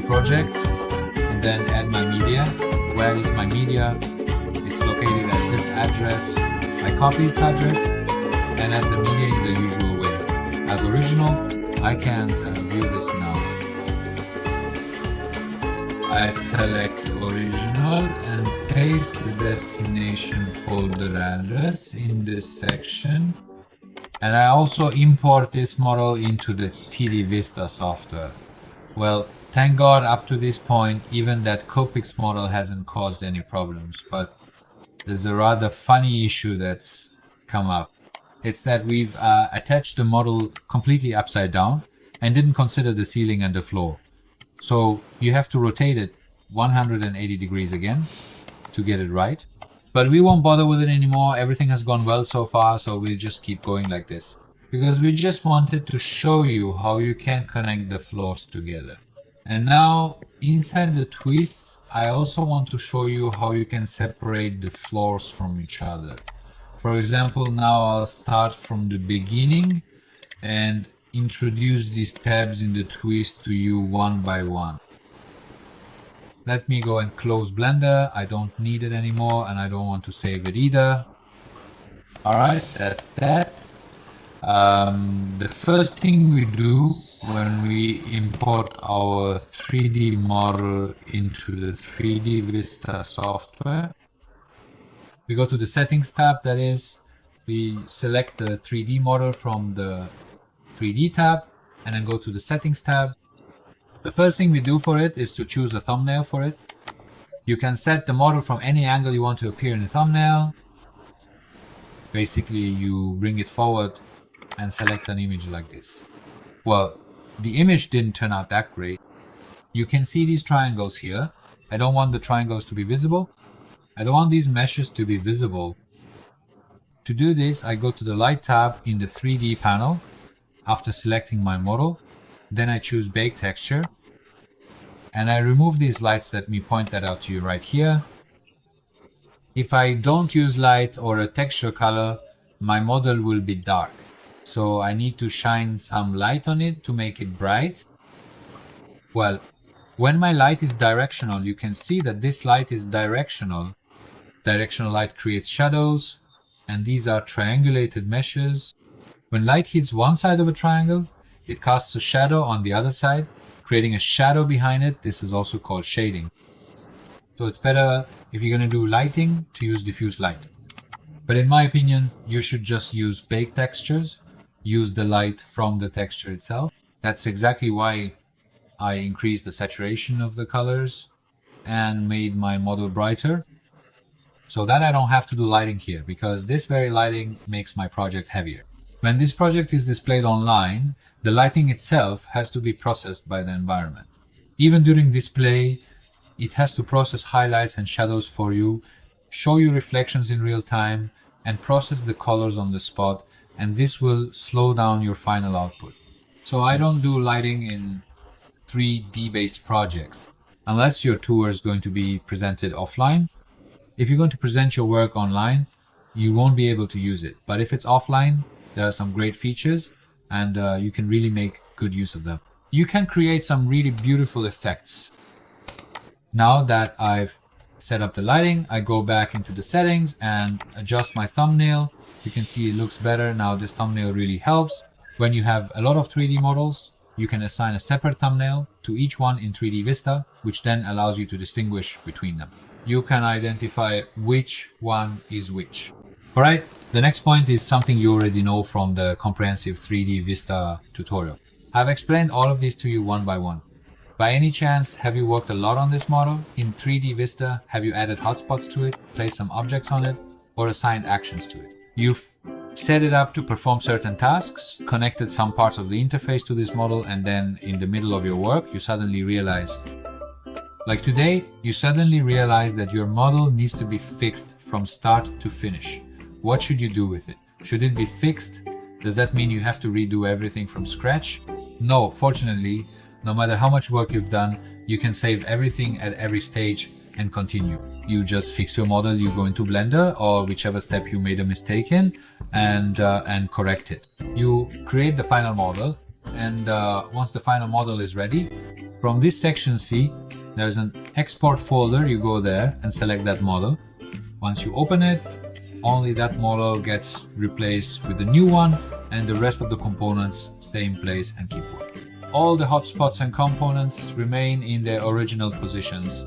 project and then add my media. Where is my media? It's located at this address. I copy its address and add the media in the usual way. As original, I can view this now. I select original and paste the destination folder address in this section. And I also import this model into the 3D Vista software. Well, thank God up to this point, even that Copics model hasn't caused any problems, but there's a rather funny issue that's come up. It's that we've attached the model completely upside down and didn't consider the ceiling and the floor. So you have to rotate it 180 degrees again to get it right. But we won't bother with it anymore. Everything has gone well so far, so we'll just keep going like this. Because we just wanted to show you how you can connect the floors together. And now, inside the twists, I also want to show you how you can separate the floors from each other. For example, now I'll start from the beginning and introduce these tabs in the twist to you one by one. Let me go and close Blender. I don't need it anymore and I don't want to save it either. Alright, that's that. The first thing we do when we import our 3D model into the 3D Vista software, we go to the settings tab, that is, we select the 3D model from the 3D tab and then go to the settings tab. The first thing we do for it is to choose a thumbnail for it. You can set the model from any angle you want to appear in the thumbnail. Basically, you bring it forward and select an image like this. Well, the image didn't turn out that great. You can see these triangles here. I don't want the triangles to be visible. I don't want these meshes to be visible. To do this, I go to the light tab in the 3D panel after selecting my model. Then I choose bake texture and I remove these lights. Let me point that out to you right here. If I don't use light or a texture color, my model will be dark. So I need to shine some light on it to make it bright. Well, when my light is directional, you can see that this light is directional. Directional light creates shadows, and these are triangulated meshes. When light hits one side of a triangle, it casts a shadow on the other side, creating a shadow behind it. This is also called shading. So it's better if you're going to do lighting to use diffuse light. But in my opinion, you should just use bake textures, use the light from the texture itself. That's exactly why I increased the saturation of the colors and made my model brighter, so that I don't have to do lighting here, because this very lighting makes my project heavier. When this project is displayed online, the lighting itself has to be processed by the environment. Even during display, it has to process highlights and shadows for you, show you reflections in real time, and process the colors on the spot, and this will slow down your final output. So I don't do lighting in 3D based projects, unless your tour is going to be presented offline. If you're going to present your work online, you won't be able to use it. But if it's offline, there are some great features and you can really make good use of them. You can create some really beautiful effects. Now that I've set up the lighting, I go back into the settings and adjust my thumbnail. You can see it looks better. Now this thumbnail really helps. When you have a lot of 3D models, you can assign a separate thumbnail to each one in 3D Vista, which then allows you to distinguish between them. You can identify which one is which. Alright, the next point is something you already know from the comprehensive 3D Vista tutorial. I've explained all of these to you one by one. By any chance, have you worked a lot on this model? In 3D Vista, have you added hotspots to it, placed some objects on it, or assigned actions to it? You've set it up to perform certain tasks, connected some parts of the interface to this model, and then in the middle of your work, you suddenly realize, like today, you suddenly realize that your model needs to be fixed from start to finish. What should you do with it? Should it be fixed? Does that mean you have to redo everything from scratch? No, fortunately, no matter how much work you've done, you can save everything at every stage and continue. You just fix your model, you go into Blender or whichever step you made a mistake in and correct it. You create the final model, and once the final model is ready, from this section C, there's an export folder. You go there and select that model. Once you open it, only that model gets replaced with the new one, and the rest of the components stay in place and keep working. All the hotspots and components remain in their original positions.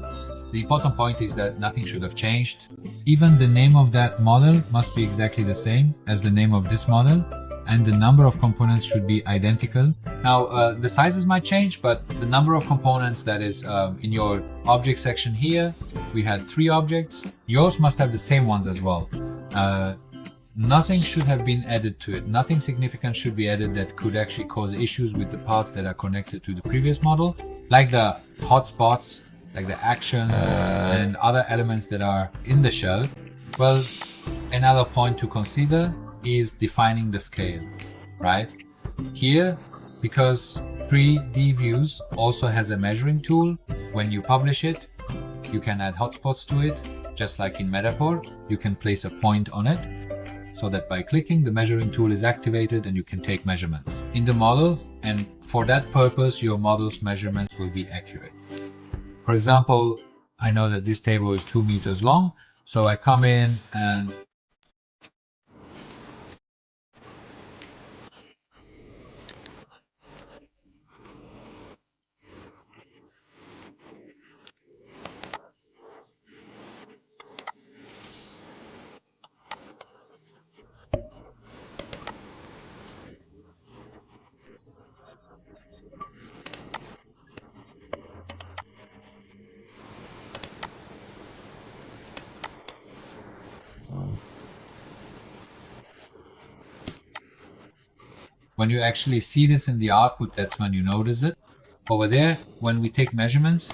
The important point is that nothing should have changed. Even the name of that model must be exactly the same as the name of this model, and the number of components should be identical. Now, the sizes might change, but the number of components that is in your object section here, we had 3 objects. Yours must have the same ones as well. Nothing should have been added to it. Nothing significant should be added that could actually cause issues with the parts that are connected to the previous model, like the hotspots, like the actions and other elements that are in the shell. Well, another point to consider is defining the scale, right? Here, because 3D views also has a measuring tool, when you publish it, you can add hotspots to it, just like in Metaport. You can place a point on it, so that by clicking, the measuring tool is activated and you can take measurements in the model, and for that purpose your model's measurements will be accurate. For example, I know that this table is 2 meters long, so I come in and when you actually see this in the output, that's when you notice it. Over there, when we take measurements,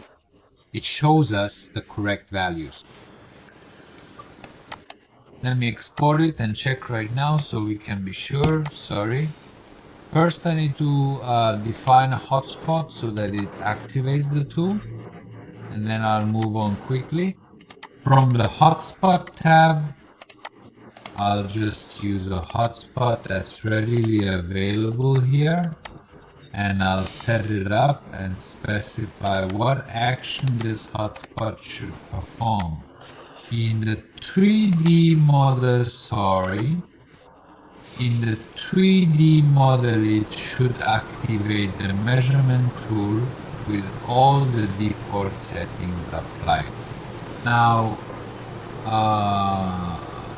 it shows us the correct values. Let me export it and check right now so we can be sure. Sorry. First, I need to define a hotspot so that it activates the tool, and then I'll move on quickly. From the hotspot tab, I'll just use a hotspot that's readily available here, and I'll set it up and specify what action this hotspot should perform. In the 3D model, in the 3D model, it should activate the measurement tool with all the default settings applied. Now,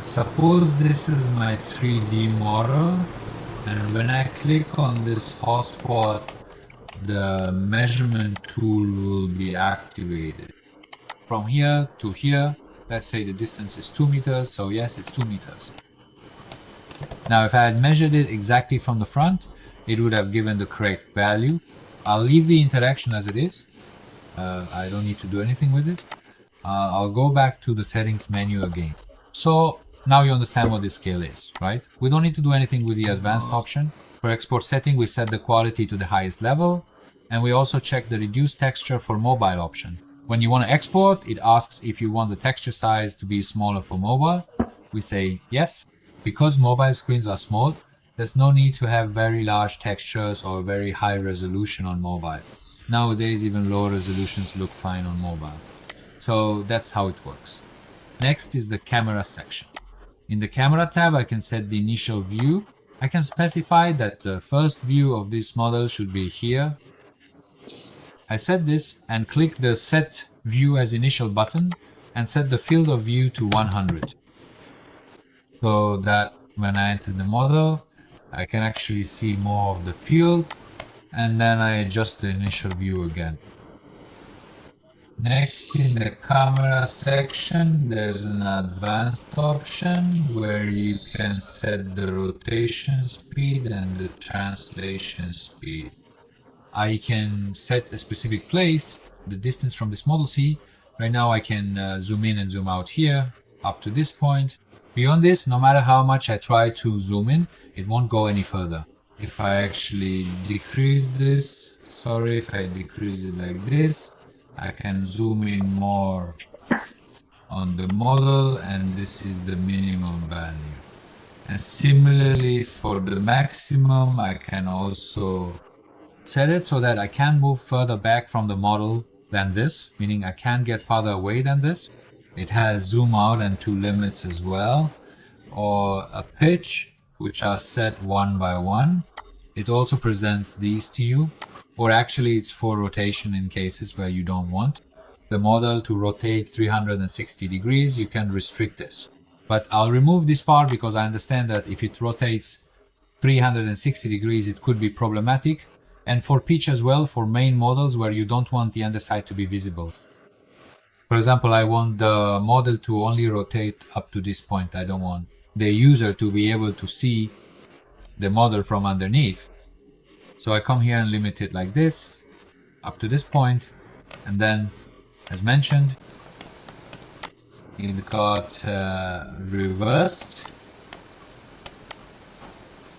suppose this is my 3D model, and when I click on this hotspot, the measurement tool will be activated. From here to here, let's say the distance is 2 meters, so yes, it's 2 meters. Now, if I had measured it exactly from the front, it would have given the correct value. I'll leave the interaction as it is. I don't need to do anything with it. I'll go back to the settings menu again. So now you understand what this scale is, right? We don't need to do anything with the advanced option. For export setting, we set the quality to the highest level, and we also check the reduce texture for mobile option. When you want to export, it asks if you want the texture size to be smaller for mobile. We say yes. Because mobile screens are small, there's no need to have very large textures or very high resolution on mobile. Nowadays, even low resolutions look fine on mobile. So that's how it works. Next is the camera section. In the camera tab, I can set the initial view. I can specify that the first view of this model should be here. I set this and click the set view as initial button and set the field of view to 100. So that when I enter the model, I can actually see more of the field, and then I adjust the initial view again. Next, in the camera section, there's an advanced option where you can set the rotation speed and the translation speed. I can set a specific place, the distance from this model C. Right now I can zoom in and zoom out here, up to this point. Beyond this, no matter how much I try to zoom in, it won't go any further. If I actually decrease this, if I decrease it like this, I can zoom in more on the model, and this is the minimum value. And similarly for the maximum, I can also set it so that I can move further back from the model than this, meaning I can get farther away than this. It has zoom out and 2 limits as well, or a pitch, which are set 1 by 1. It also presents these to you, or actually it's for rotation in cases where you don't want the model to rotate 360 degrees. You can restrict this, but I'll remove this part because I understand that if it rotates 360 degrees it could be problematic, and for pitch as well, for main models where you don't want the underside to be visible. For example, I want the model to only rotate up to this point. I don't want the user to be able to see the model from underneath. So I come here and limit it like this, up to this point, and then, as mentioned, it got reversed.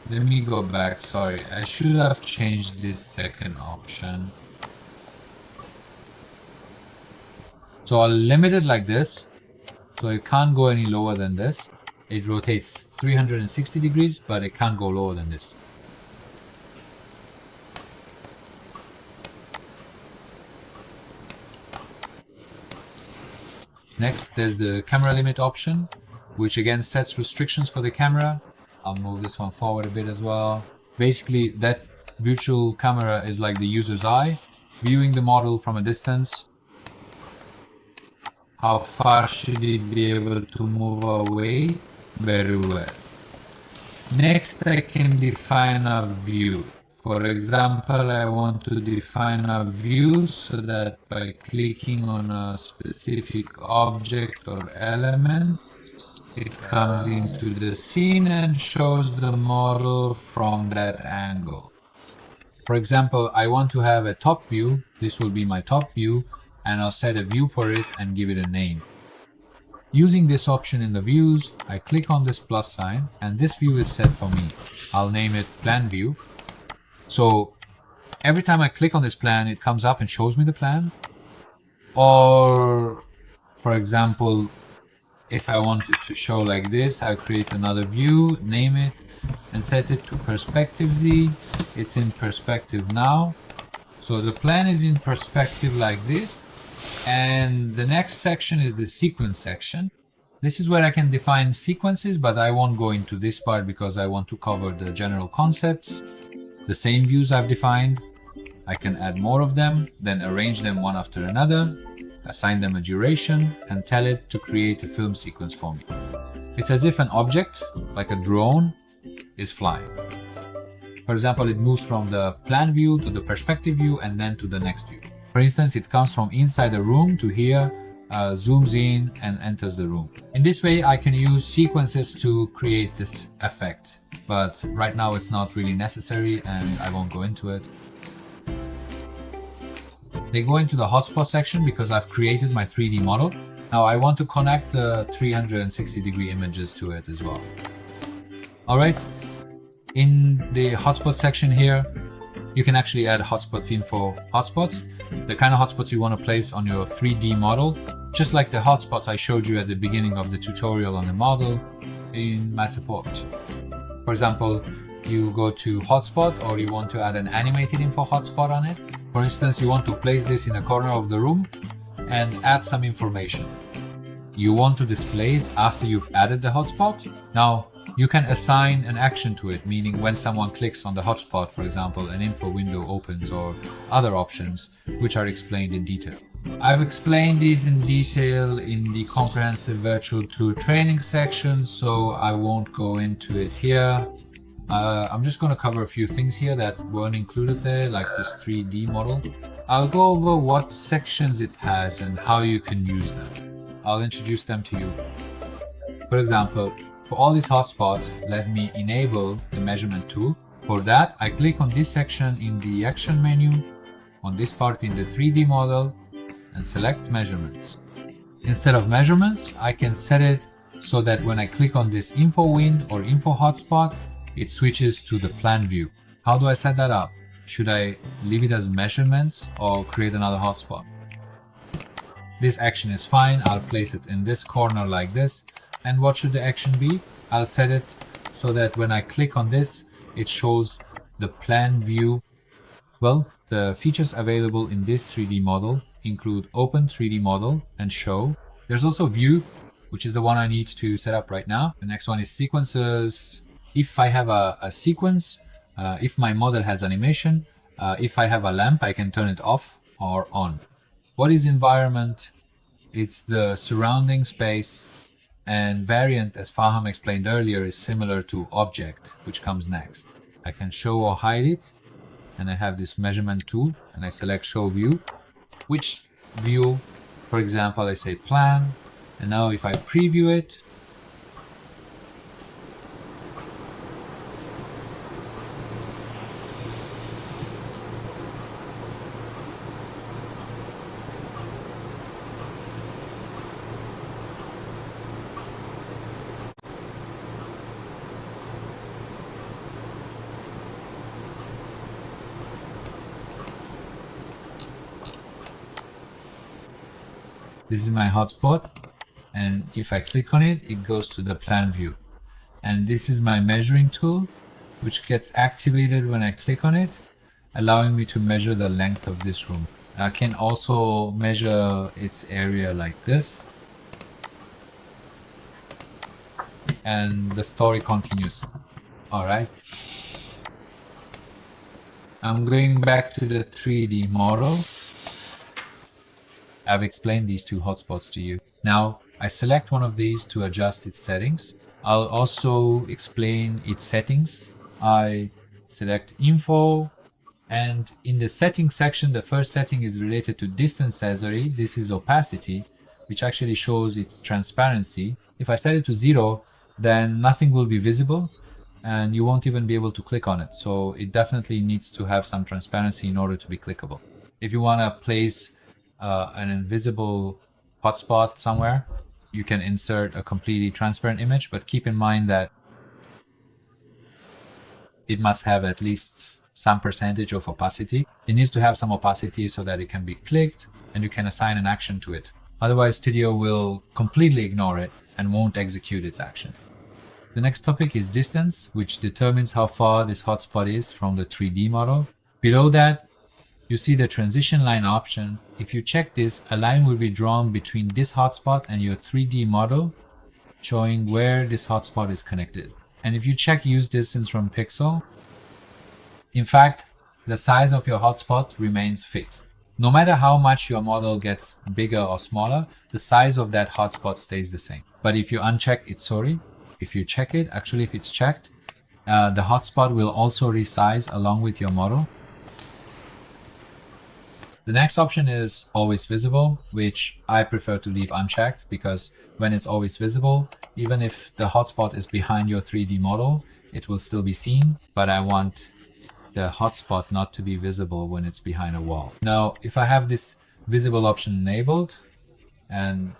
Let me go back, sorry, I should have changed this second option. So I'll limit it like this, so it can't go any lower than this. It rotates 360 degrees, but it can't go lower than this. Next, there's the camera limit option, which again sets restrictions for the camera. I'll move this one forward a bit as well. Basically, that virtual camera is like the user's eye, viewing the model from a distance. How far should it be able to move away? Very well. Next, I can define a view. For example, I want to define a view so that by clicking on a specific object or element, it comes into the scene and shows the model from that angle. For example, I want to have a top view. This will be my top view, and I'll set a view for it and give it a name. Using this option in the views, I click on this plus sign and this view is set for me. I'll name it plan view. So every time I click on this plan, it comes up and shows me the plan. Or for example, if I want it to show like this, I'll create another view, name it, and set it to perspective Z. It's in perspective now. So the plan is in perspective like this. And the next section is the sequence section. This is where I can define sequences, but I won't go into this part because I want to cover the general concepts. The same views I've defined, I can add more of them, then arrange them one after another, assign them a duration, and tell it to create a film sequence for me. It's as if an object, like a drone, is flying. For example, it moves from the plan view to the perspective view and then to the next view. For instance, it comes from inside the room to here, zooms in and enters the room. In this way, I can use sequences to create this effect, but right now it's not really necessary and I won't go into it. They go into the hotspot section because I've created my 3D model. Now I want to connect the 360-degree images to it as well. Alright, in the hotspot section here, you can actually add hotspots info hotspots, the kind of hotspots you want to place on your 3D model, just like the hotspots I showed you at the beginning of the tutorial on the model in Matterport. For example, you go to hotspot or you want to add an animated info hotspot on it. For instance, you want to place this in a corner of the room and add some information. You want to display it after you've added the hotspot. Now, you can assign an action to it, meaning when someone clicks on the hotspot, for example, an info window opens or other options, which are explained in detail. I've explained these in detail in the comprehensive virtual tour training section, so I won't go into it here. I'm just going to cover a few things here that weren't included there, like this 3D model. I'll go over what sections it has and how you can use them. I'll introduce them to you. For example, for all these hotspots, let me enable the measurement tool. For that, I click on this section in the action menu, on this part in the 3D model, and select measurements. Instead of measurements, I can set it so that when I click on this info wind or info hotspot, it switches to the plan view. How do I set that up? Should I leave it as measurements or create another hotspot? This action is fine. I'll place it in this corner like this. And what should the action be? I'll set it so that when I click on this, it shows the plan view Well, the features available in this 3D model include Open 3D Model and Show. There's also View, which is the one I need to set up right now. The next one is Sequences. If I have a sequence, if my model has animation, if I have a lamp, I can turn it off or on. What is Environment? It's the surrounding space, and Variant, as Faham explained earlier, is similar to Object, which comes next. I can show or hide it, and I have this measurement tool, and I select Show View. Which view? For example, I say Plan, and now if I preview it, this is my hotspot, and if I click on it, it goes to the plan view. And this is my measuring tool, which gets activated when I click on it, allowing me to measure the length of this room. I can also measure its area like this, and the story continues. All right. I'm going back to the 3D model. I've explained these two hotspots to you. Now I select one of these to adjust its settings. I'll also explain its settings. I select Info, and in the settings section, the first setting is related to distance sensory. This is opacity, which actually shows its transparency. If I set it to 0, then nothing will be visible and you won't even be able to click on it. So it definitely needs to have some transparency in order to be clickable. If you want to place an invisible hotspot somewhere, you can insert a completely transparent image, but keep in mind that it must have at least some percentage of opacity. It needs to have some opacity so that it can be clicked and you can assign an action to it. Otherwise, Studio will completely ignore it and won't execute its action. The next topic is distance, which determines how far this hotspot is from the 3D model. Below that, you see the transition line option. If you check this, a line will be drawn between this hotspot and your 3D model, showing where this hotspot is connected. And if you check use distance from pixel, in fact, the size of your hotspot remains fixed. No matter how much your model gets bigger or smaller, the size of that hotspot stays the same. But if you uncheck it, if you check it, actually if it's checked, the hotspot will also resize along with your model. The next option is always visible, which I prefer to leave unchecked, because when it's always visible, even if the hotspot is behind your 3D model, it will still be seen, but I want the hotspot not to be visible when it's behind a wall. Now, if I have this visible option enabled and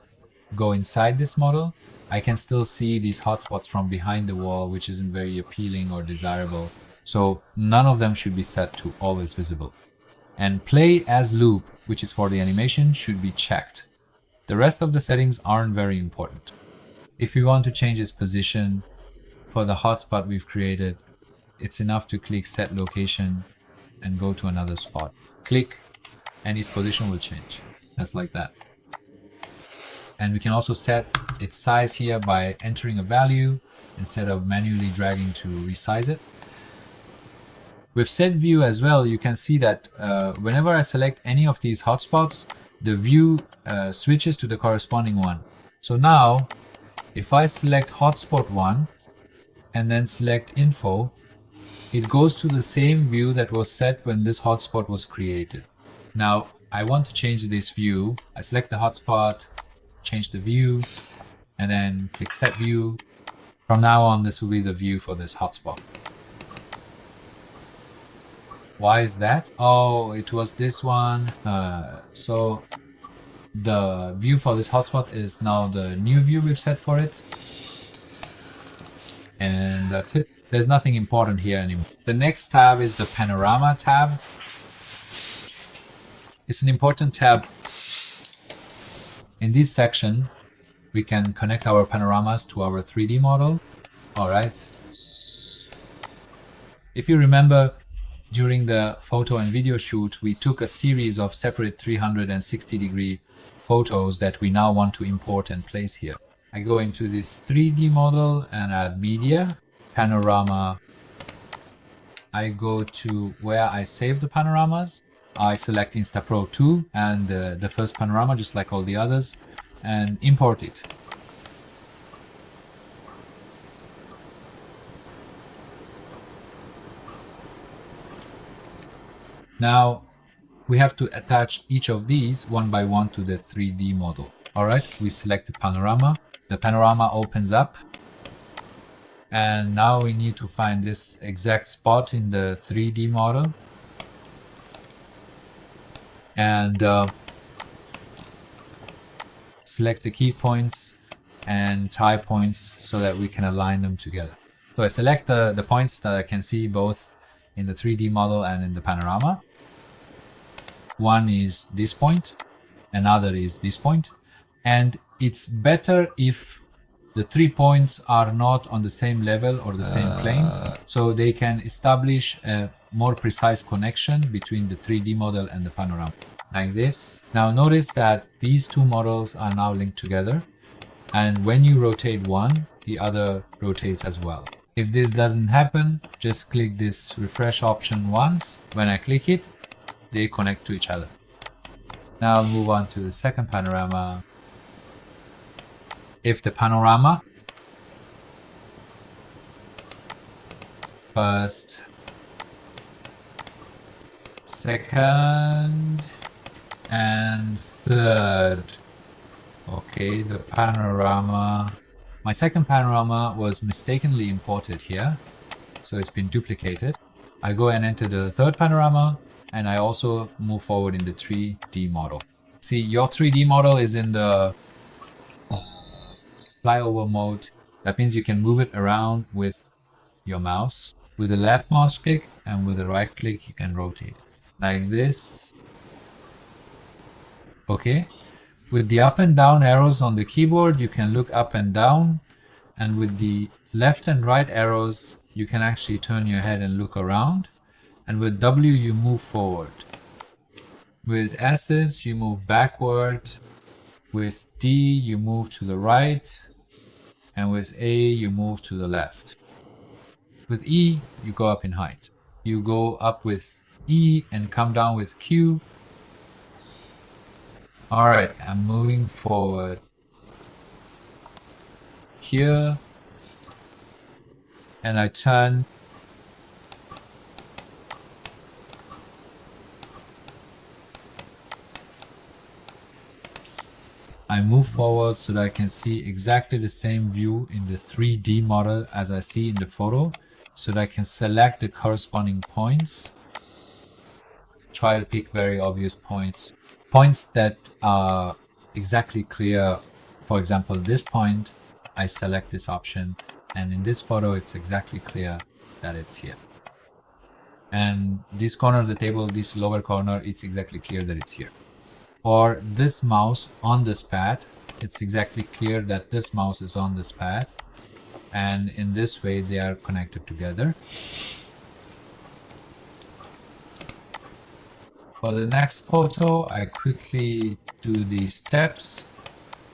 go inside this model, I can still see these hotspots from behind the wall, which isn't very appealing or desirable. So none of them should be set to always visible. And play as loop, which is for the animation, should be checked. The rest of the settings aren't very important. If we want to change its position for the hotspot we've created, it's enough to click set location and go to another spot. Click and its position will change, just like that. And we can also set its size here by entering a value instead of manually dragging to resize it. With set view as well, you can see that whenever I select any of these hotspots, the view switches to the corresponding one. So now, if I select hotspot 1 and then select info, it goes to the same view that was set when this hotspot was created. Now, I want to change this view. I select the hotspot, change the view, and then click set view. From now on, this will be the view for this hotspot. Why is that? Oh, it was this one. So the view for this hotspot is now the new view we've set for it. And that's it. There's nothing important here anymore. The next tab is the Panorama tab. It's an important tab. In this section, we can connect our panoramas to our 3D model. All right. If you remember, during the photo and video shoot, we took a series of separate 360-degree photos that we now want to import and place here. I go into this 3D model and add media, panorama. I go to where I save the panoramas. I select Instapro 2 and the first panorama, just like all the others, and import it. Now we have to attach each of these one by one to the 3D model. All right, we select the panorama. The panorama opens up. And now we need to find this exact spot in the 3D model. And select the key points and tie points so that we can align them together. So I select the points that I can see both in the 3D model and in the panorama. One is this point, another is this point. And it's better if the 3 points are not on the same level or the same plane, so they can establish a more precise connection between the 3D model and the panorama, like this. Now notice that these two models are now linked together, and when you rotate one, the other rotates as well. If this doesn't happen, just click this refresh option once. When I click it, they connect to each other. Now I'll move on to the second panorama. If the panorama, first, second, and third. Okay, the panorama. My second panorama was mistakenly imported here, so it's been duplicated. I go and enter the third panorama, and I also move forward in the 3D model. See, your 3D model is in the flyover mode. That means you can move it around with your mouse. With the left mouse click and with the right click, you can rotate like this. Okay. With the up and down arrows on the keyboard, you can look up and down, and with the left and right arrows, you can actually turn your head and look around. And with W, you move forward. With S's, you move backward. With D, you move to the right. And with A, you move to the left. With E, you go up in height. You go up with E and come down with Q. All right, I'm moving forward here, and I turn. I move forward so that I can see exactly the same view in the 3D model as I see in the photo, so that I can select the corresponding points. Try to pick very obvious points. Points that are exactly clear. For example, this point, I select this option, and in this photo, it's exactly clear that it's here. And this corner of the table, this lower corner, it's exactly clear that it's here. Or this mouse on this pad, it's exactly clear that this mouse is on this pad, and in this way they are connected together. For the next photo, I quickly do these steps,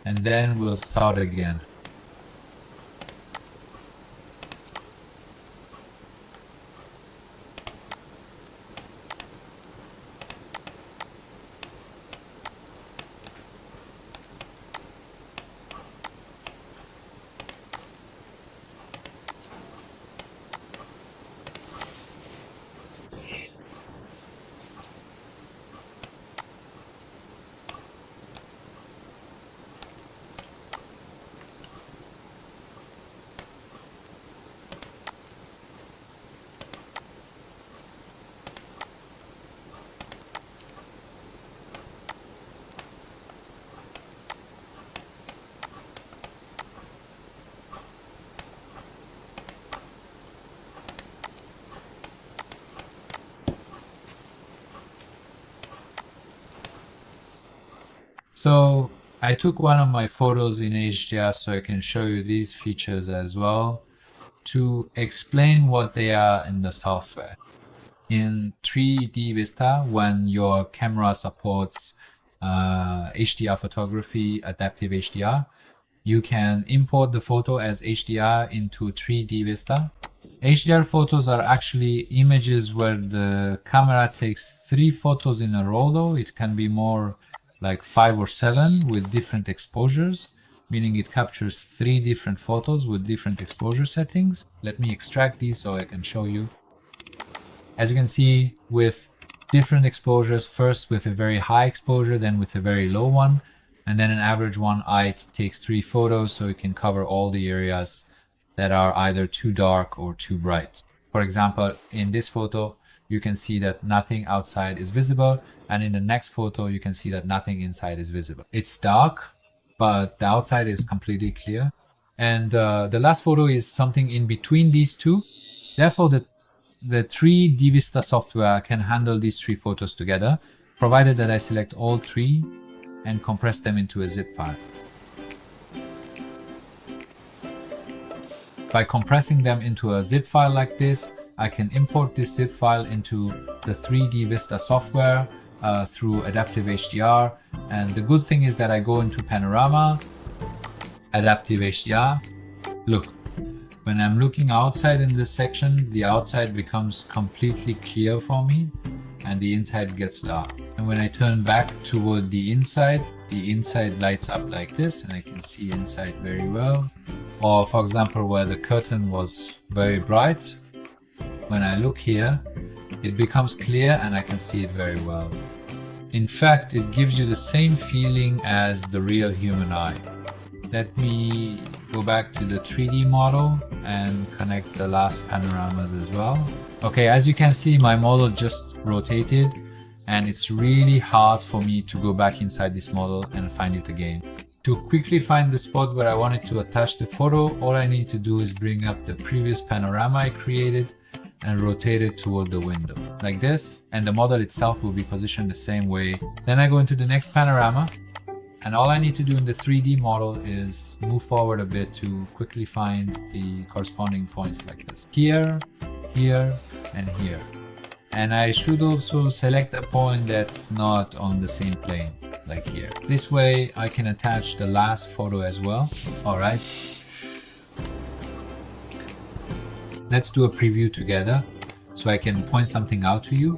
and then we'll start again. So I took one of my photos in HDR so I can show you these features as well to explain what they are in the software. in 3D Vista, when your camera supports HDR photography, adaptive HDR, you can import the photo as HDR into 3D Vista. HDR photos are actually images where the camera takes 3 photos in a row, though. It can be more like 5 or 7 with different exposures, meaning it captures 3 different photos with different exposure settings. Let me extract these so I can show you. As you can see, with different exposures, first with a very high exposure, then with a very low one, and then an average one, it takes 3 photos so it can cover all the areas that are either too dark or too bright. For example, in this photo, you can see that nothing outside is visible, and in the next photo, you can see that nothing inside is visible. It's dark, but the outside is completely clear. And the last photo is something in between these two. Therefore, the 3D Vista software can handle these 3 photos together, provided that I select all 3 and compress them into a zip file. By compressing them into a zip file like this, I can import this zip file into the 3D Vista software through Adaptive HDR. And the good thing is that I go into Panorama, Adaptive HDR. Look, when I'm looking outside in this section, the outside becomes completely clear for me and the inside gets dark. And when I turn back toward the inside lights up like this and I can see inside very well. Or for example, where the curtain was very bright, when I look here, it becomes clear and I can see it very well. In fact, it gives you the same feeling as the real human eye. Let me go back to the 3D model and connect the last panoramas as well. Okay, as you can see, my model just rotated and it's really hard for me to go back inside this model and find it again. To quickly find the spot where I wanted to attach the photo, all I need to do is bring up the previous panorama I created and rotate it toward the window, like this, and the model itself will be positioned the same way. Then I go into the next panorama, and all I need to do in the 3D model is move forward a bit to quickly find the corresponding points like this. Here, here, and here. And I should also select a point that's not on the same plane, like here. This way I can attach the last photo as well. Alright. Let's do a preview together so I can point something out to you,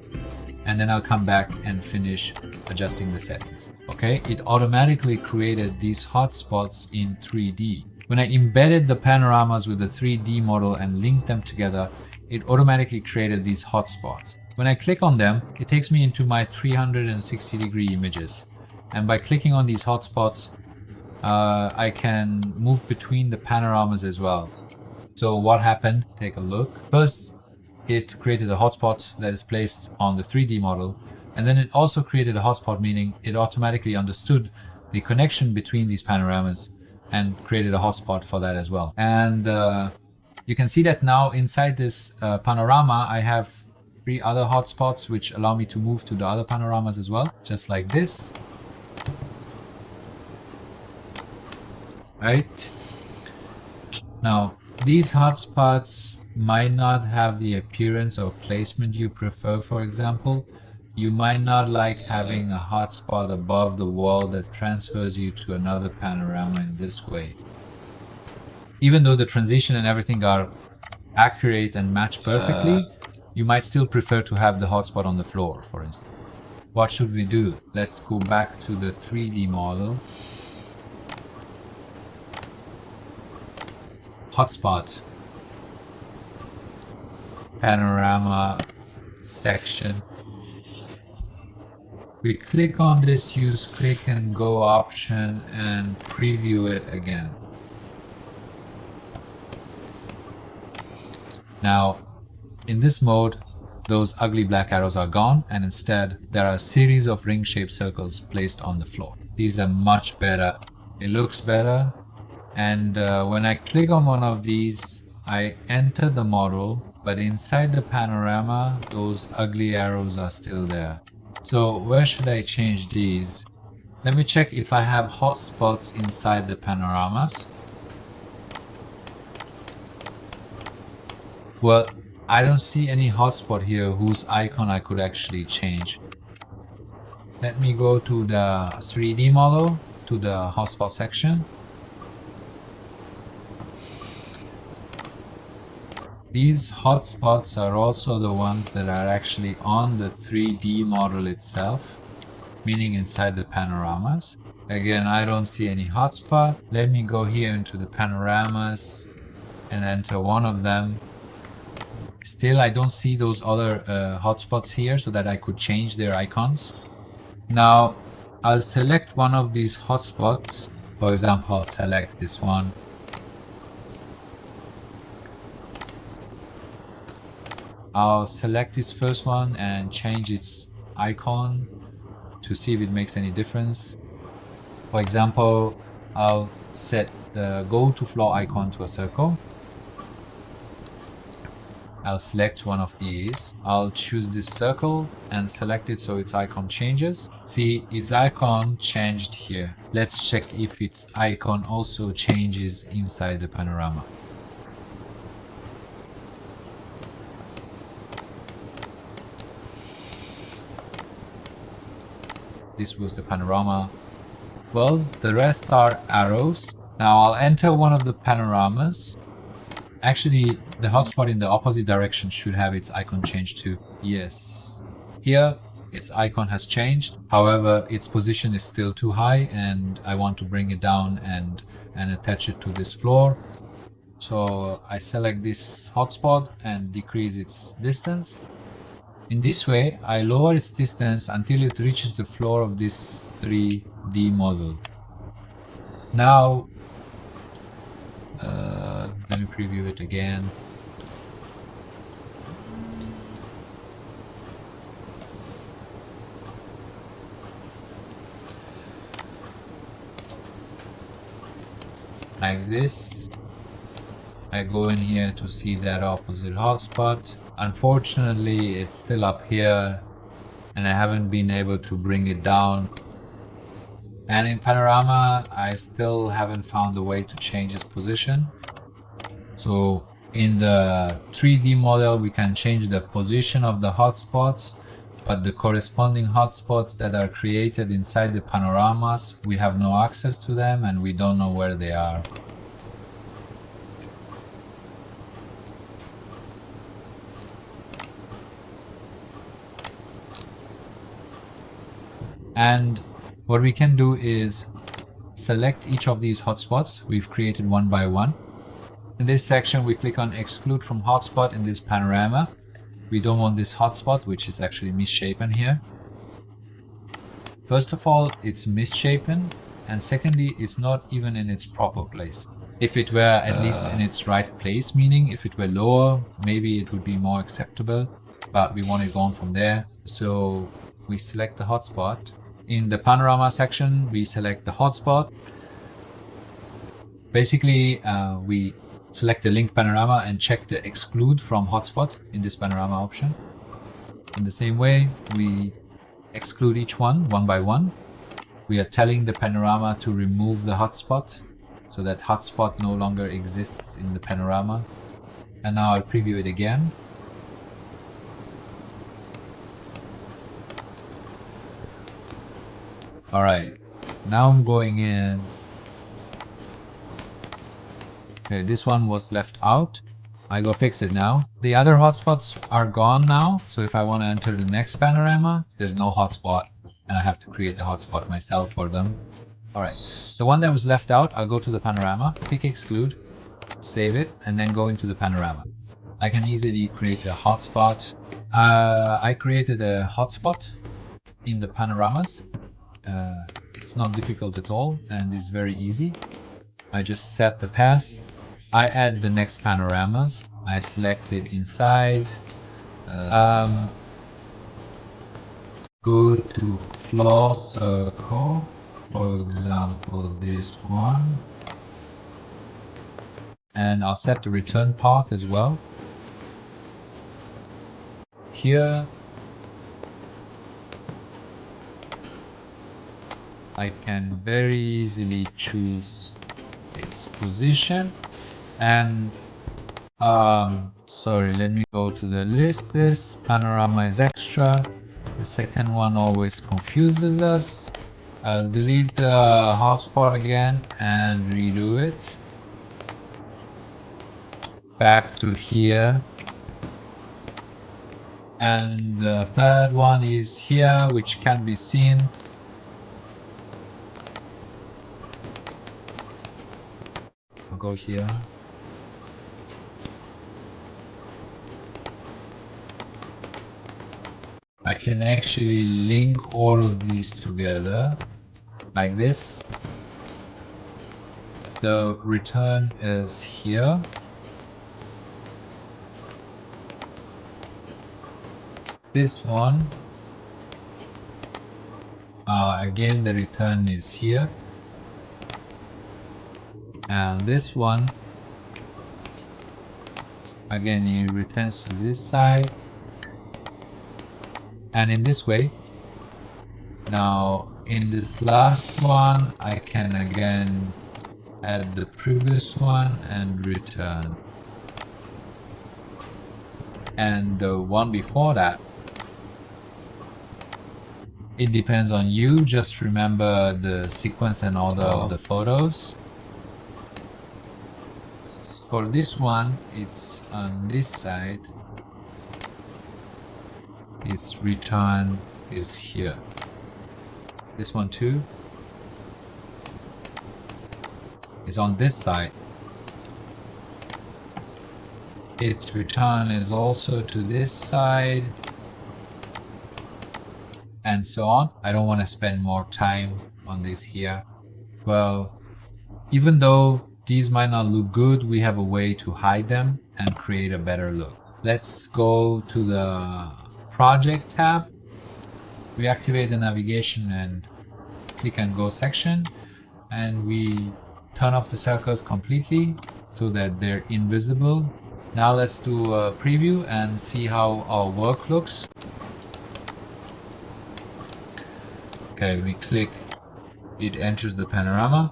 and then I'll come back and finish adjusting the settings. Okay, it automatically created these hotspots in 3D. When I embedded the panoramas with the 3D model and linked them together, it automatically created these hotspots. When I click on them, it takes me into my 360-degree images. And by clicking on these hotspots, I can move between the panoramas as well. So what happened? Take a look. First, it created a hotspot that is placed on the 3D model. And then it also created a hotspot, meaning it automatically understood the connection between these panoramas and created a hotspot for that as well. And you can see that now inside this panorama, I have 3 other hotspots which allow me to move to the other panoramas as well, just like this. Right? Now, these hotspots might not have the appearance or placement you prefer. For example, you might not like having a hotspot above the wall that transfers you to another panorama in this way. Even though the transition and everything are accurate and match perfectly, you might still prefer to have the hotspot on the floor, for instance. What should we do? Let's go back to the 3D model. Hotspot. Panorama section. We click on this use click and go option and preview it again. Now, in this mode, those ugly black arrows are gone, and instead there are a series of ring-shaped circles placed on the floor. These are much better. It looks better. And when I click on one of these, I enter the model, but inside the panorama, those ugly arrows are still there. So where should I change these? Let me check if I have hotspots inside the panoramas. Well, I don't see any hotspot here whose icon I could actually change. Let me go to the 3D model, to the hotspot section. These hotspots are also the ones that are actually on the 3D model itself, meaning inside the panoramas. Again, I don't see any hotspot. Let me go here into the panoramas and enter one of them. Still, I don't see those other hotspots here so that I could change their icons. Now, I'll select one of these hotspots. For example, I'll select this one. I'll select this first one and change its icon to see if it makes any difference. For example, I'll set the go to floor icon to a circle. I'll select one of these. I'll choose this circle and select it so its icon changes. See, its icon changed here. Let's check if its icon also changes inside the panorama. This was the panorama. Well, the rest are arrows. Now I'll enter one of the panoramas. Actually, the hotspot in the opposite direction should have its icon changed too. Yes. Here, its icon has changed. However, its position is still too high and I want to bring it down and attach it to this floor. So I select this hotspot and decrease its distance. In this way, I lower its distance until it reaches the floor of this 3D model. Now, let me preview it again. Like this. I go in here to see that opposite hotspot. Unfortunately, it's still up here and I haven't been able to bring it down. And in Panorama, I still haven't found a way to change its position. So in the 3D model, we can change the position of the hotspots, but the corresponding hotspots that are created inside the panoramas, we have no access to them and we don't know where they are. And what we can do is select each of these hotspots we've created one by one. In this section, we click on exclude from hotspot in this panorama. We don't want this hotspot, which is actually misshapen here. First of all, it's misshapen, and secondly, it's not even in its proper place. If it were at least in its right place, meaning if it were lower, maybe it would be more acceptable, but we want it gone from there. So we select the hotspot. In the panorama section, we select the hotspot. Basically, we select the link panorama and check the exclude from hotspot in this panorama option. In the same way, we exclude each one by one. We are telling the panorama to remove the hotspot so that hotspot no longer exists in the panorama. And now I'll preview it again. Alright, now I'm going in. Okay, this one was left out. I go fix it now. The other hotspots are gone now, so if I want to enter the next panorama, there's no hotspot, and I have to create a hotspot myself for them. Alright, the one that was left out, I'll go to the panorama, click exclude, save it, and then go into the panorama. I can easily create a hotspot. I created a hotspot in the panoramas. It's not difficult at all, and it's very easy. I just set the path. I add the next panoramas. I select it inside. Go to floor circle. For example, this one. And I'll set the return path as well. Here, I can very easily choose its position and sorry, let me go go to the list. This panorama is extra. The second one always confuses us. I'll delete the hotspot again and redo it. Back to here. And the third one is here, which can be seen. I'll go here. I can actually link all of these together like this. The return is here. This one, again the return is here. And this one, again it returns to this side. And in this way, now in this last one, I can again add the previous one and return. And the one before that, it depends on you. Just remember the sequence and order of the photos. For this one, it's on this side. Its return is here. This one too is on this side. Its return is also to this side, and so on. I don't want to spend more time on this here. Well, even though these might not look good, we have a way to hide them and create a better look. Let's go to the project tab. We activate the navigation and click and go section, and we turn off the circles completely so that they're invisible. Now let's do a preview and see how our work looks. Okay, we click, it enters the panorama.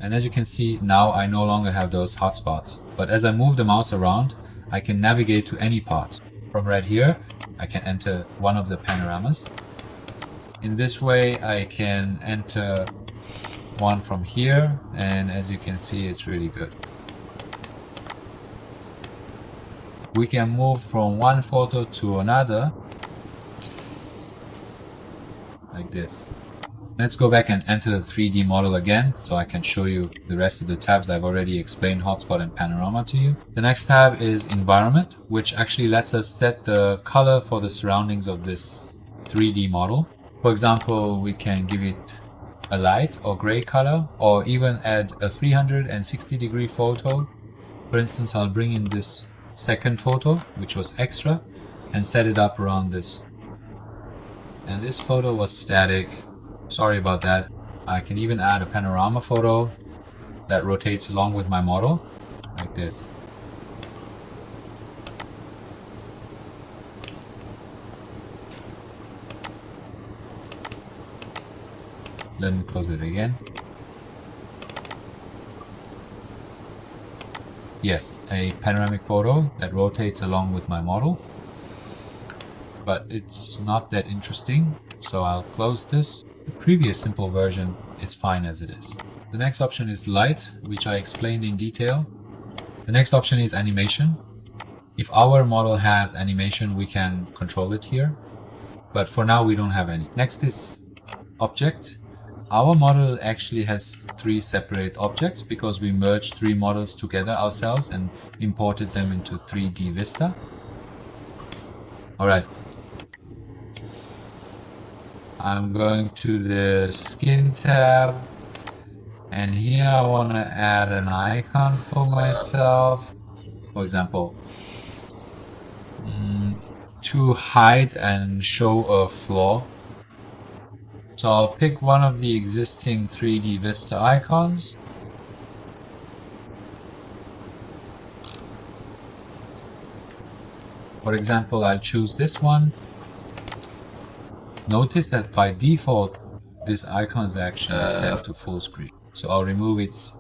And as you can see, now I no longer have those hotspots. But as I move the mouse around, I can navigate to any part. From right here, I can enter one of the panoramas. In this way, I can enter one from here, and as you can see, it's really good. We can move from one photo to another, like this. Let's go back and enter the 3D model again, so I can show you the rest of the tabs. I've already explained hotspot and panorama to you. The next tab is environment, which actually lets us set the color for the surroundings of this 3D model. For example, we can give it a light or gray color, or even add a 360-degree photo. For instance, I'll bring in this second photo, which was extra, and set it up around this. And this photo was static. Sorry about that. I can even add a panorama photo that rotates along with my model, like this. Let me close it again. Yes, a panoramic photo that rotates along with my model. But it's not that interesting, so I'll close this. The previous simple version is fine as it is. The next option is light, which I explained in detail. The next option is animation. If our model has animation, we can control it here. But for now, we don't have any. Next is object. Our model actually has 3 separate objects because we merged 3 models together ourselves and imported them into 3D Vista. Alright. I'm going to the skin tab, and here I want to add an icon for myself. For example, to hide and show a flaw. So I'll pick one of the existing 3D Vista icons. For example, I'll choose this one. Notice that by default, this icon is actually set to full screen. So I'll remove its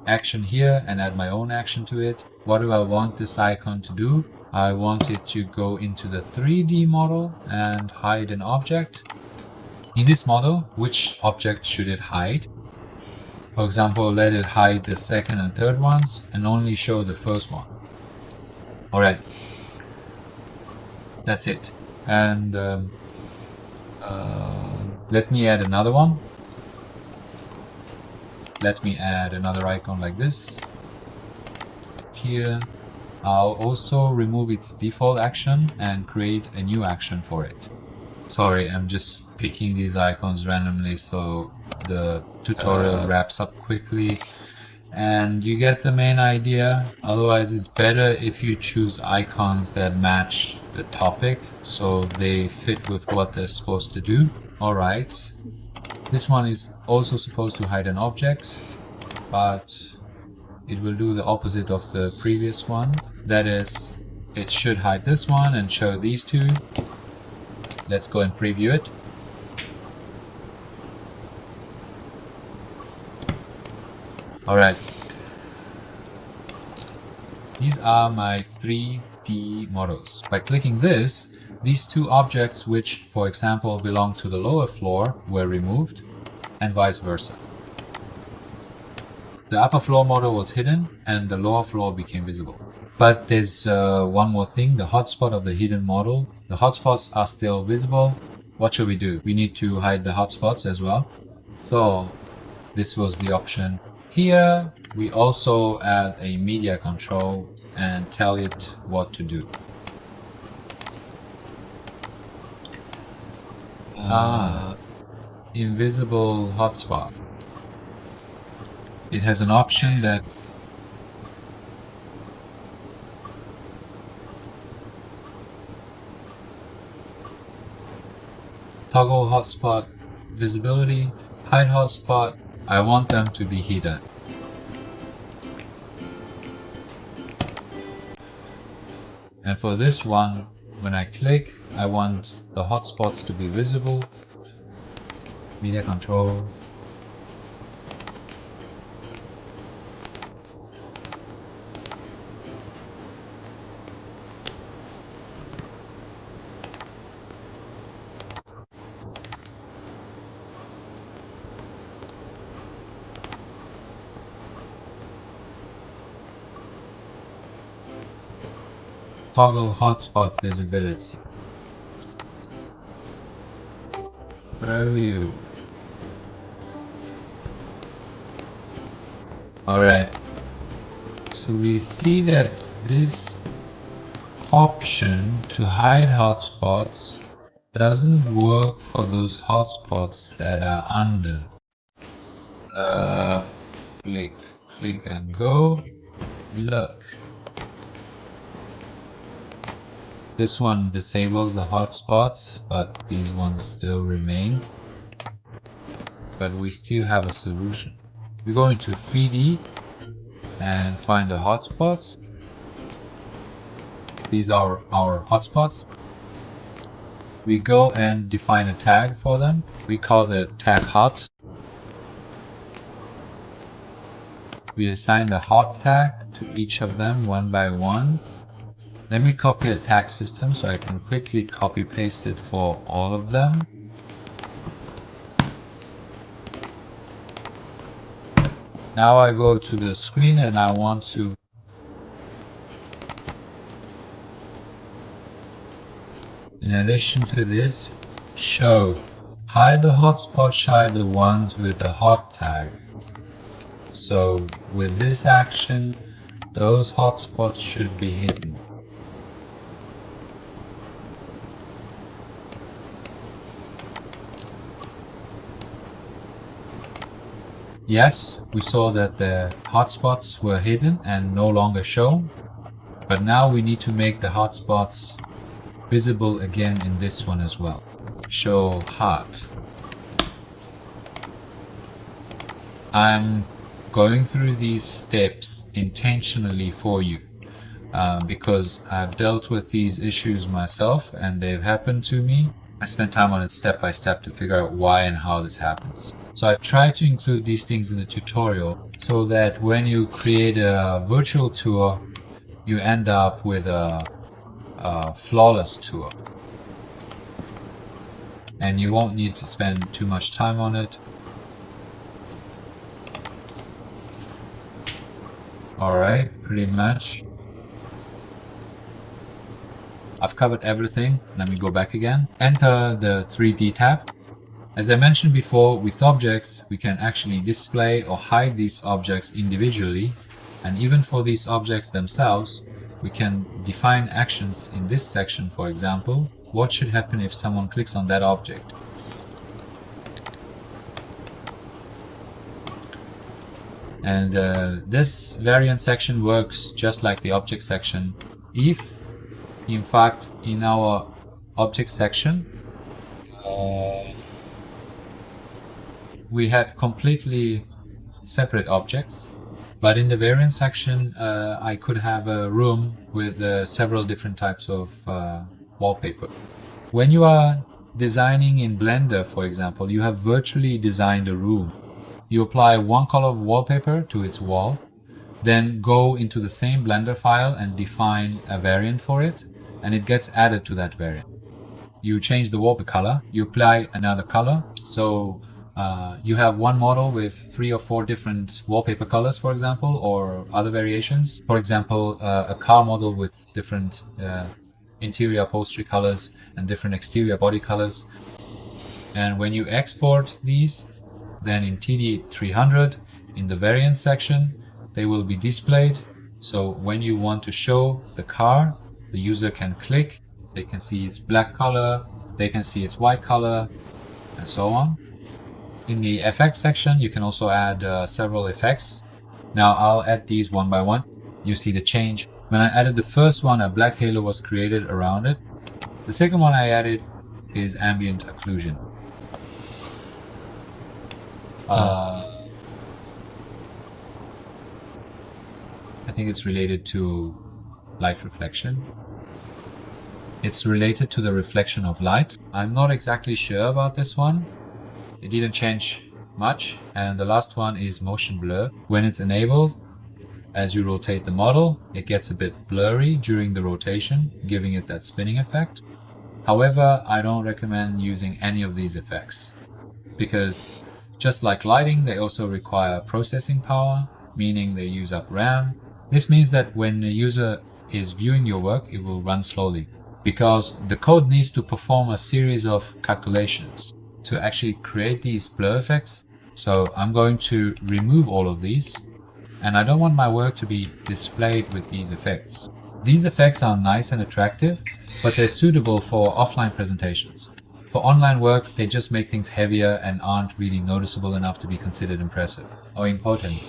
action here and add my own action to it. what do I want this icon to do? I want it to go into the 3D model and hide an object. In this model, which object should it hide? For example, let it hide the second and third ones and only show the first one. Alright, that's it. And let me add another one. Let me add another icon like this. Here, I'll also remove its default action and create a new action for it. Sorry, I'm just picking these icons randomly so the tutorial wraps up quickly and you get the main idea. Otherwise, it's better if you choose icons that match the topic so they fit with what they're supposed to do. Alright, this one is also supposed to hide an object, but it will do the opposite of the previous one. That is, it should hide this one and show these two. Let's go and preview it. Alright. These are my 3D models. By clicking this, these two objects which, for example, belong to the lower floor were removed, and vice versa. The upper floor model was hidden and the lower floor became visible. But there's one more thing, the hotspot of the hidden model. The hotspots are still visible. What should we do? We need to hide the hotspots as well. So this was the option. Here we also add a media control and tell it what to do. Invisible hotspot. It has an option that toggle hotspot visibility, hide hotspot. I want them to be hidden. And for this one, when I click, I want the hotspots to be visible. Media control. Toggle hotspot visibility. Preview. Alright. So we see that this option to hide hotspots doesn't work for those hotspots that are under. Click and go. Look. This one disables the hotspots, but these ones still remain. But we still have a solution. We go into 3D and find the hotspots. These are our hotspots. We go and define a tag for them. We call the tag hot. We assign the hot tag to each of them one by one. Let me copy the tag system so I can quickly copy paste it for all of them. Now I go to the screen and I want to in addition to this, show hide the hotspot, hide the ones with the hot tag. So with this action, those hotspots should be hidden. Yes, we saw that the hotspots were hidden and no longer shown, but now we need to make the hotspots visible again in this one as well. Show hot. I'm going through these steps intentionally for you because I've dealt with these issues myself and they've happened to me. I spent time on it step by step to figure out why and how this happens. So I try to include these things in the tutorial so that when you create a virtual tour, you end up with a flawless tour. And you won't need to spend too much time on it. Alright, pretty much. I've covered everything. Let me go back again. Enter the 3D tab. As I mentioned before, with objects, we can actually display or hide these objects individually. And even for these objects themselves, we can define actions in this section. For example, what should happen if someone clicks on that object? And this variant section works just like the object section. If, in fact, in our object section, we had completely separate objects, but in the variant section, I could have a room with several different types of wallpaper. When you are designing in Blender, for example, you have virtually designed a room. You apply one color of wallpaper to its wall, then go into the same Blender file and define a variant for it, and it gets added to that variant. You change the wallpaper color, you apply another color, so you have one model with 3 or 4 different wallpaper colors, for example, or other variations. For example, a car model with different interior upholstery colors and different exterior body colors. And when you export these, then in TD300, in the variant section, they will be displayed. So when you want to show the car, the user can click, they can see its black color, they can see its white color, and so on. In the effects section, you can also add several effects. Now I'll add these one by one. You see the change. When I added the first one, a black halo was created around it. The second one I added is ambient occlusion. I think it's related to light reflection. It's related to the reflection of light. I'm not exactly sure about this one. It didn't change much. And the last one is motion blur. When it's enabled, as you rotate the model, it gets a bit blurry during the rotation, giving it that spinning effect. However, I don't recommend using any of these effects because just like lighting, they also require processing power, meaning they use up RAM. This means that when the user is viewing your work, it will run slowly because the code needs to perform a series of calculations to actually create these blur effects. So I'm going to remove all of these, and I don't want my work to be displayed with these effects. These effects are nice and attractive, but they're suitable for offline presentations. For online work, they just make things heavier and aren't really noticeable enough to be considered impressive or important.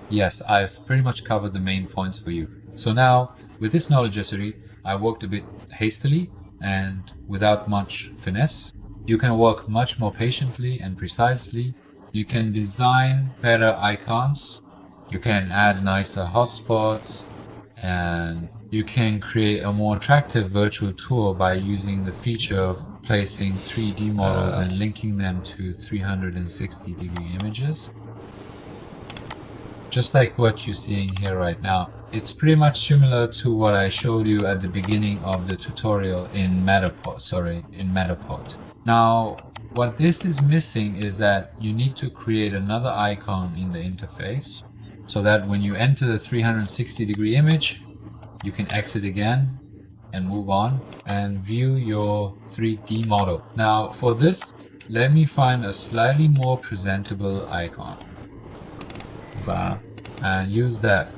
Yes, I've pretty much covered the main points for you. So now, with this knowledge necessary, I worked a bit hastily and without much finesse. You can work much more patiently and precisely. You can design better icons. You can add nicer hotspots, and you can create a more attractive virtual tour by using the feature of placing 3D models and linking them to 360-degree images. Just like what you're seeing here right now. It's pretty much similar to what I showed you at the beginning of the tutorial in Matterport. Now, what this is missing is that you need to create another icon in the interface so that when you enter the 360-degree image, you can exit again and move on and view your 3D model. Now, for this, let me find a slightly more presentable icon and use that.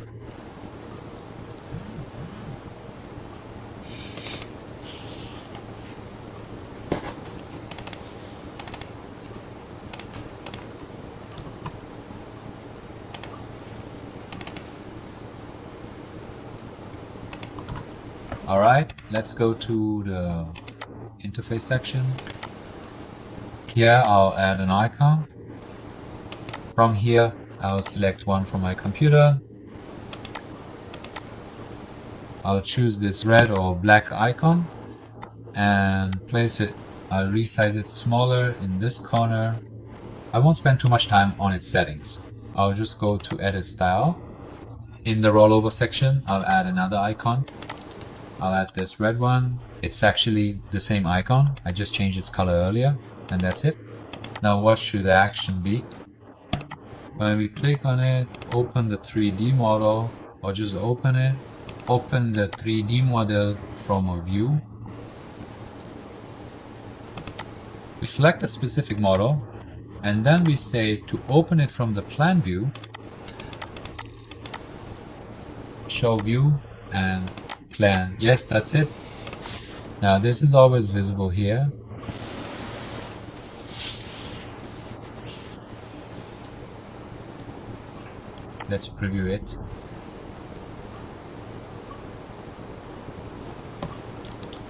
Alright, let's go to the interface section. Here I'll add an icon. From here I'll select one from my computer. I'll choose this red or black icon and place it. I'll resize it smaller in this corner. I won't spend too much time on its settings. I'll just go to edit style In the rollover section, I'll add another icon. I'll add this red one. It's actually the same icon. I just changed its color earlier, and that's it. Now what should the action be? When we click on it, open the 3D model, or just open it, open the 3D model from a view. We select a specific model, and then we say to open it from the plan view, show view and plan. Yes, that's it. Now this is always visible here. Let's preview it.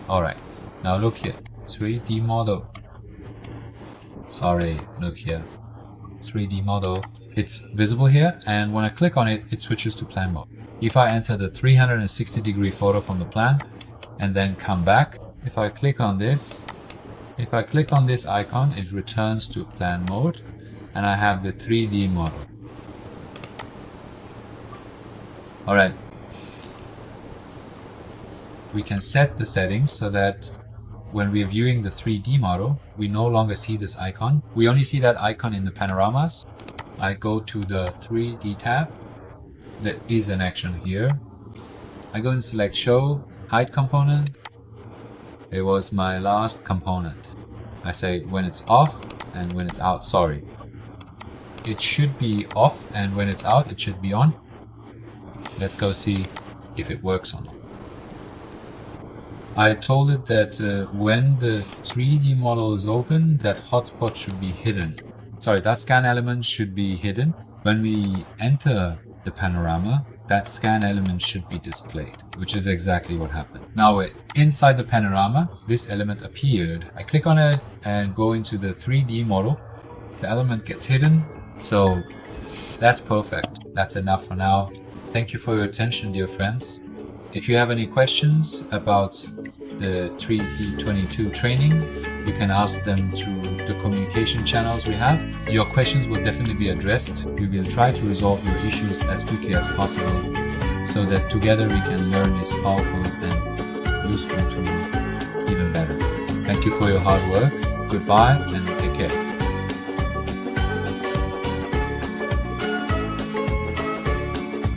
Alright, now look here. 3D model. Sorry, look here. 3D model. It's visible here, and when I click on it, it switches to plan mode. If I enter the 360-degree photo from the plan and then come back, if I click on this icon, it returns to plan mode, and I have the 3D model. Alright, we can set the settings so that when we are viewing the 3D model, we no longer see this icon. We only see that icon in the panoramas. I go to the 3D tab. There is an action here. I go and select show hide component. It was my last component. I say when it's off and when it's out. Sorry. It should be off, and when it's out, it should be on. Let's go see if it works or not. I told it that when the 3D model is open, that hotspot should be hidden. Sorry, that scan element should be hidden. When we enter the panorama, that scan element should be displayed, which is exactly what happened. Now inside the panorama, this element appeared. I click on it and go into the 3D model. The element gets hidden, so that's perfect. That's enough for now. Thank you for your attention, dear friends. If you have any questions about the 3D22 training, you can ask them through the communication channels we have. Your questions will definitely be addressed. We will try to resolve your issues as quickly as possible so that together we can learn this powerful and useful tool even better. Thank you for your hard work. Goodbye and take care.